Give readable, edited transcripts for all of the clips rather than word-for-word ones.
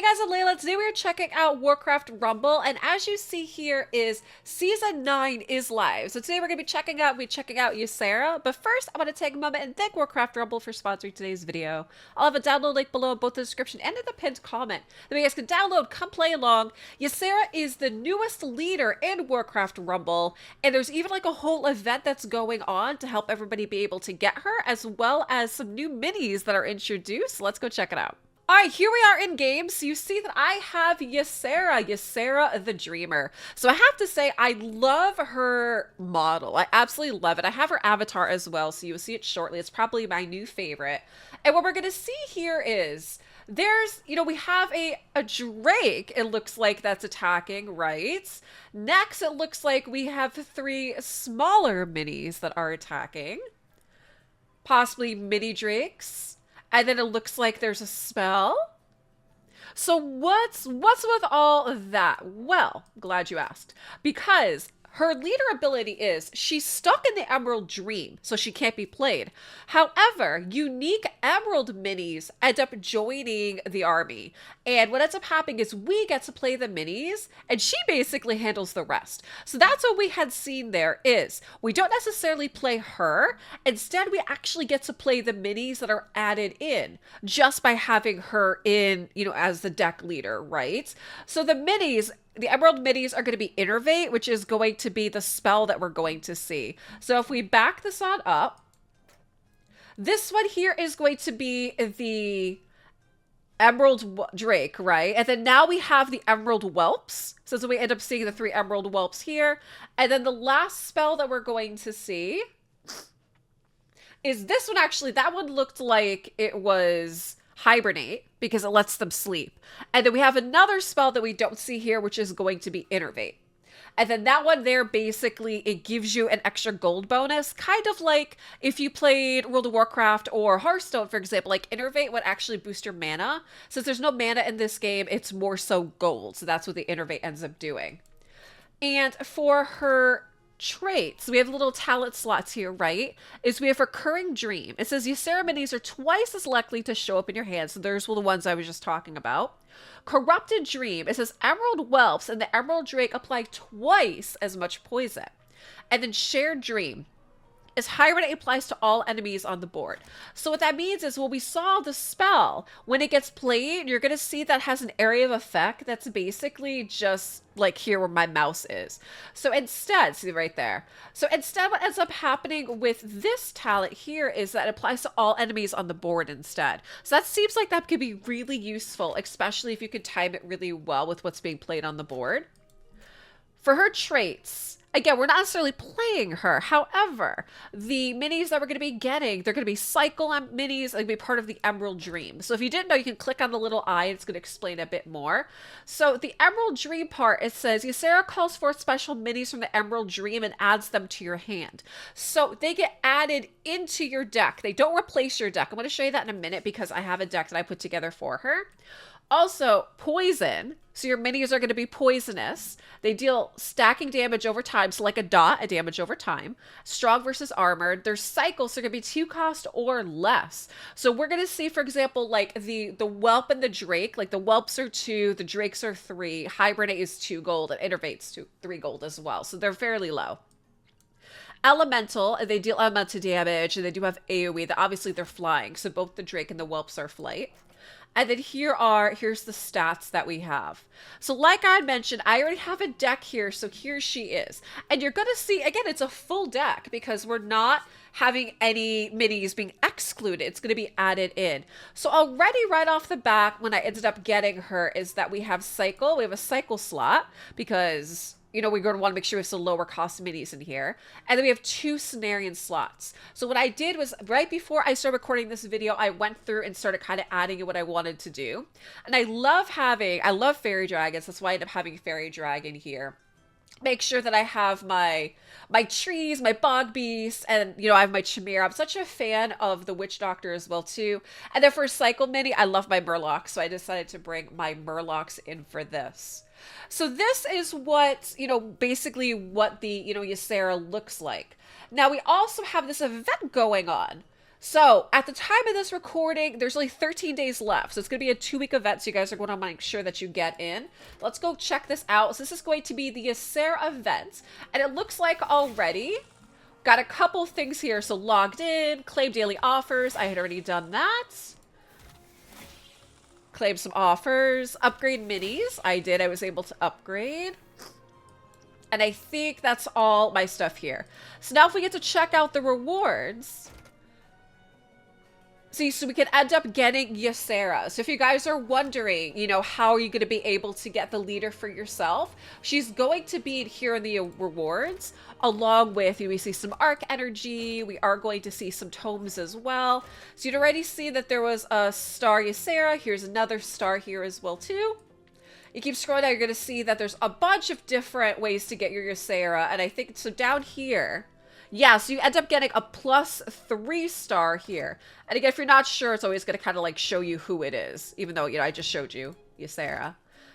guys, I'm Leila. Today we are checking out Warcraft Rumble, and as you see here is Season 9 is live. So today we're going to be checking out Ysera, but first I want to take a moment and thank Warcraft Rumble for sponsoring today's video. I'll have a download link below in both the description and in the pinned comment that you guys can download, come play along. Ysera is the newest leader in Warcraft Rumble, and there's even like a whole event that's going on to help everybody be able to get her, as well as some new minis that are introduced. So let's go check it out. All right, here we are in game. So you see that I have Ysera the Dreamer. So I have to say, I love her model. I absolutely love it. I have her avatar as well, so you'll see it shortly. It's probably my new favorite. And what we're going to see here is there's, we have a Drake, it looks like, that's attacking, right? Next, it looks like we have 3 smaller minis that are attacking. Possibly mini Drakes. And then it looks like there's a spell. So what's with all of that? Well, glad you asked. Because her leader ability is she's stuck in the Emerald Dream, so she can't be played. However, unique Emerald minis end up joining the army. And what ends up happening is we get to play the minis, and she basically handles the rest. So that's what we had seen there is we don't necessarily play her. Instead, we actually get to play the minis that are added in just by having her in, as the deck leader, right? So the Emerald minis are going to be Innervate, which is going to be the spell that we're going to see. So if we back this on up, this one here is going to be the Emerald Drake, right? And then now we have the Emerald Whelps. So we end up seeing the 3 Emerald Whelps here. And then the last spell that we're going to see is this one. Actually, that one looked like it was Hibernate, because it lets them sleep. And then we have another spell that we don't see here, which is going to be Innervate. And then that one there, basically, it gives you an extra gold bonus, kind of like if you played World of Warcraft or Hearthstone, for example. Like, Innervate would actually boost your mana. Since there's no mana in this game, it's more so gold. So that's what the Innervate ends up doing. And for her traits, we have little talent slots here, right? Is we have Recurring Dream. It says Ysera minis are twice as likely to show up in your hands. So there's the ones I was just talking about. Corrupted Dream. It says Emerald Whelps and the Emerald Drake apply twice as much poison. And then Shared Dream is Hibernate applies to all enemies on the board. So what that means is, well, we saw the spell. When it gets played, you're going to see that has an area of effect that's basically just like here where my mouse is. So instead, see right there. So instead, what ends up happening with this talent here is that it applies to all enemies on the board instead. So that seems like that could be really useful, especially if you could time it really well with what's being played on the board. For her traits, again, we're not necessarily playing her. However, the minis that we're going to be getting, they're going to be cycle minis. They're going to be part of the Emerald Dream. So if you didn't know, you can click on the little eye. It's going to explain a bit more. So the Emerald Dream part, it says, Ysera calls for special minis from the Emerald Dream and adds them to your hand. So they get added into your deck. They don't replace your deck. I'm going to show you that in a minute because I have a deck that I put together for her. Also, poison. So your minis are going to be poisonous. They deal stacking damage over time. So like a dot, a damage over time. Strong versus armored. Their cycles are going to be 2 cost or less. So we're going to see, for example, like the Whelp and the Drake. Like the Whelps are 2, the Drakes are 3. Hibernate is 2 gold, and Innervate's 3 gold as well. So they're fairly low. Elemental, they deal elemental damage, and they do have AoE. Obviously, they're flying. So both the Drake and the Whelps are flight. And then here's the stats that we have. So like I mentioned, I already have a deck here. So here she is. And you're going to see, again, it's a full deck because we're not having any minis being excluded. It's going to be added in. So already right off the bat, when I ended up getting her, is that we have cycle. We have a cycle slot because we're going to want to make sure we have some lower cost minis in here. And then we have 2 Cenarian slots. So what I did was, right before I started recording this video, I went through and started kind of adding in what I wanted to do. And I love Fairy Dragons. That's why I end up having Fairy Dragon here. Make sure that I have my trees, my bog beasts, and I have my Chimera. I'm such a fan of the Witch Doctor as well too. And then for Cycle Mini, I love my Murlocs, so I decided to bring my Murlocs in for this. So this is what, basically what the, Ysera looks like. Now we also have this event going on. So at the time of this recording, there's only 13 days left. So it's going to be a 2-week event. So you guys are going to make sure that you get in. Let's go check this out. So this is going to be the Ysera event. And it looks like already got a couple things here. So logged in, claim daily offers. I had already done that. Claim some offers. Upgrade minis. I did. I was able to upgrade. And I think that's all my stuff here. So now if we get to check out the rewards... See, so we can end up getting Ysera. So if you guys are wondering, you know, how are you going to be able to get the leader for yourself? She's going to be here in the rewards, along with, we see some arc energy. We are going to see some tomes as well. So you'd already see that there was a star Ysera. Here's another star here as well, too. You keep scrolling down, you're going to see that there's a bunch of different ways to get your Ysera. And I think, so down here... Yeah, so you end up getting a +3 star here. And again, if you're not sure, it's always going to kind of like show you who it is. Even though, you know, I just showed you Ysera.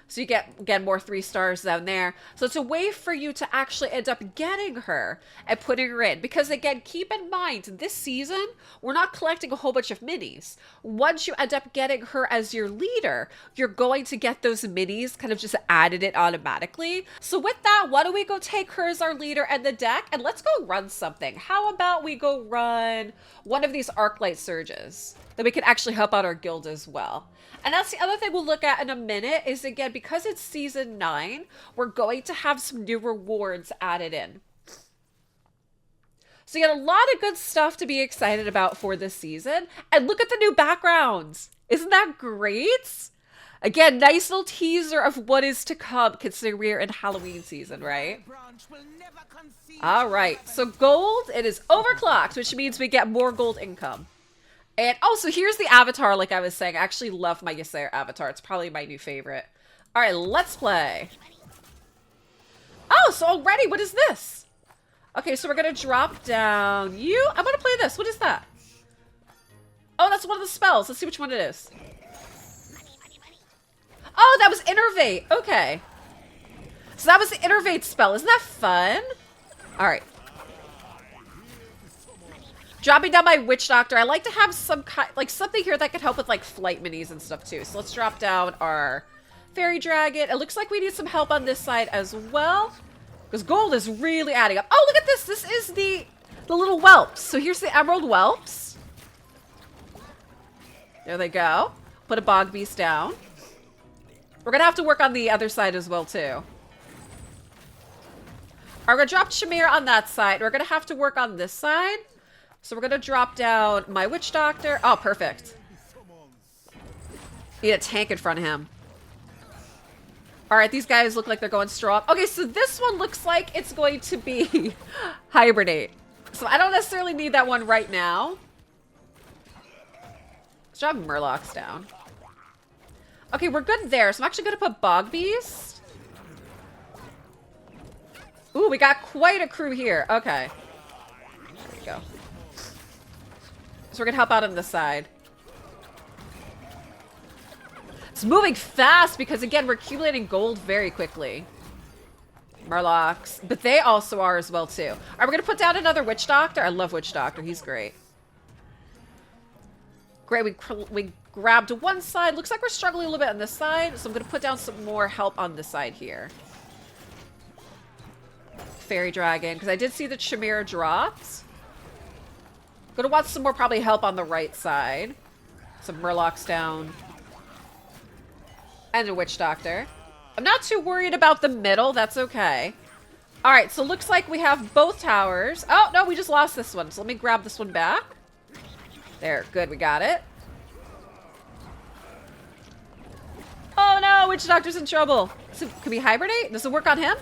So you get, again, more 3 stars down there. So it's a way for you to actually end up getting her and putting her in. Because again, keep in mind, this season, we're not collecting a whole bunch of minis. Once you end up getting her as your leader, you're going to get those minis kind of just added in automatically. So with that, why don't we go take her as our leader and the deck, and let's go run something. How about we go run one of these Arclight Surges? Then we can actually help out our guild as well. And that's the other thing we'll look at in a minute is, again, because it's season 9, we're going to have some new rewards added in. So you got a lot of good stuff to be excited about for this season. And look at the new backgrounds. Isn't that great? Again, nice little teaser of what is to come, considering we're in Halloween season, right? All right, so gold, it is overclocked, which means we get more gold income. And also, here's the avatar, like I was saying. I actually love my Ysera avatar. It's probably my new favorite. All right, let's play. Oh, so already, what is this? Okay, so we're going to drop down you. I'm going to play this. What is that? Oh, that's one of the spells. Let's see which one it is. Oh, that was Innervate. Okay. So that was the Innervate spell. Isn't that fun? All right. Dropping down my Witch Doctor. I like to have some kind, like something here that could help with like flight minis and stuff too. So let's drop down our Fairy Dragon. It looks like we need some help on this side as well. Because gold is really adding up. Oh, look at this. This is the little whelps. So here's the Emerald Whelps. There they go. Put a Bog Beast down. We're going to have to work on the other side as well too. We're going to drop Chimera on that side. We're going to have to work on this side. So we're going to drop down my Witch Doctor. Oh, perfect. Need a tank in front of him. All right, these guys look like they're going strong. Okay, so this one looks like it's going to be Hibernate. So I don't necessarily need that one right now. Let's drop Murlocs down. Okay, we're good there. So I'm actually going to put Bog Beast. Ooh, we got quite a crew here. Okay. There we go. So we're going to help out on this side. It's moving fast because, again, we're accumulating gold very quickly. Murlocs. But they also are as well, too. All right, we're going to put down another Witch Doctor. I love Witch Doctor. He's great. Great. We grabbed one side. Looks like we're struggling a little bit on this side. So I'm going to put down some more help on this side here. Fairy Dragon. Because I did see the Chimera dropped. Gonna want some more probably help on the right side. Some Murlocs down. And a Witch Doctor. I'm not too worried about the middle. That's okay. Alright, so looks like we have both towers. Oh, no, we just lost this one. So let me grab this one back. There, good, we got it. Oh no, Witch Doctor's in trouble. So, can we hibernate? Does it work on him?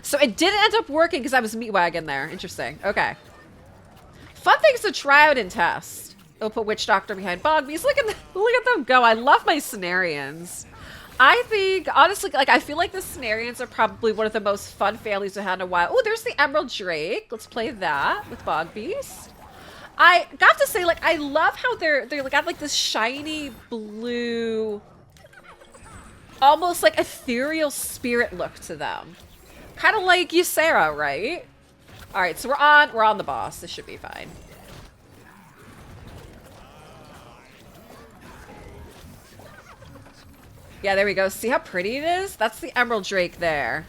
So it didn't end up working because I was meat wagon there. Interesting. Okay. Fun things to try out and test. We'll put Witch Doctor behind Bog Beast. Look at them go. I love my Cenarians. I think, honestly, like, I feel like the Cenarians are probably one of the most fun families we've had in a while. Oh, there's the Emerald Drake. Let's play that with Bog Beast. I got to say, like, I love how they're got like this shiny blue, almost like ethereal spirit look to them. Kind of like Ysera, right? All right, so we're on the boss. This should be fine. Yeah, there we go. See how pretty it is? That's the Emerald Drake there.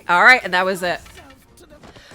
All right, and that was it.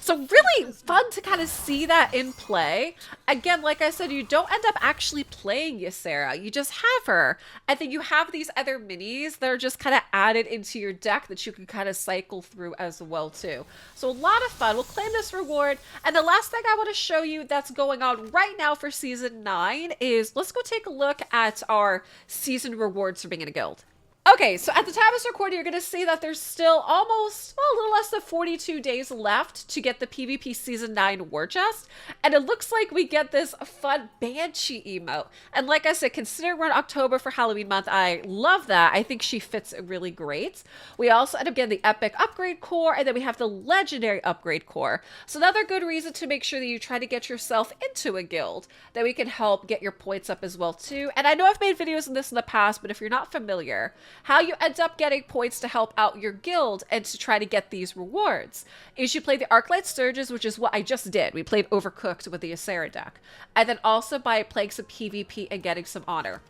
So really fun to kind of see that in play. Again, like I said, you don't end up actually playing Ysera. You just have her. And then you have these other minis that are just kind of added into your deck that you can kind of cycle through as well too. So a lot of fun. We'll claim this reward. And the last thing I want to show you that's going on right now for Season 9 is let's go take a look at our season rewards for being in a guild. Okay, so at the time of this recording, you're going to see that there's still almost, well, a little less than 42 days left to get the PvP Season 9 War Chest. And it looks like we get this fun Banshee emote. And like I said, considering we're in October for Halloween month, I love that. I think she fits really great. We also end up getting the Epic Upgrade Core, and then we have the Legendary Upgrade Core. So another good reason to make sure that you try to get yourself into a guild, that we can help get your points up as well too. And I know I've made videos on this in the past, but if you're not familiar, how you end up getting points to help out your guild and to try to get these rewards is you play the Arclight Sturges, which is what I just did. We played Overcooked with the Ysera deck. And then also by playing some PvP and getting some honor.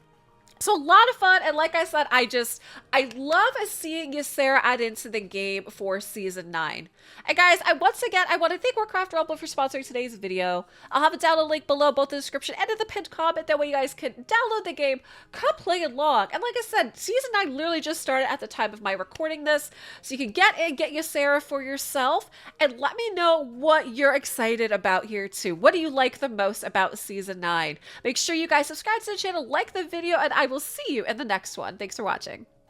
So a lot of fun, and like I said, I love seeing Ysera add into the game for Season 9. And guys, once again, I want to thank Warcraft Rumble for sponsoring today's video. I'll have a download link below, both in the description and in the pinned comment. That way you guys can download the game, come play along. And like I said, Season 9 literally just started at the time of my recording this. So you can get in, get Ysera for yourself, and let me know what you're excited about here too. What do you like the most about Season 9? Make sure you guys subscribe to the channel, like the video, and I will see you in the next one. Thanks for watching.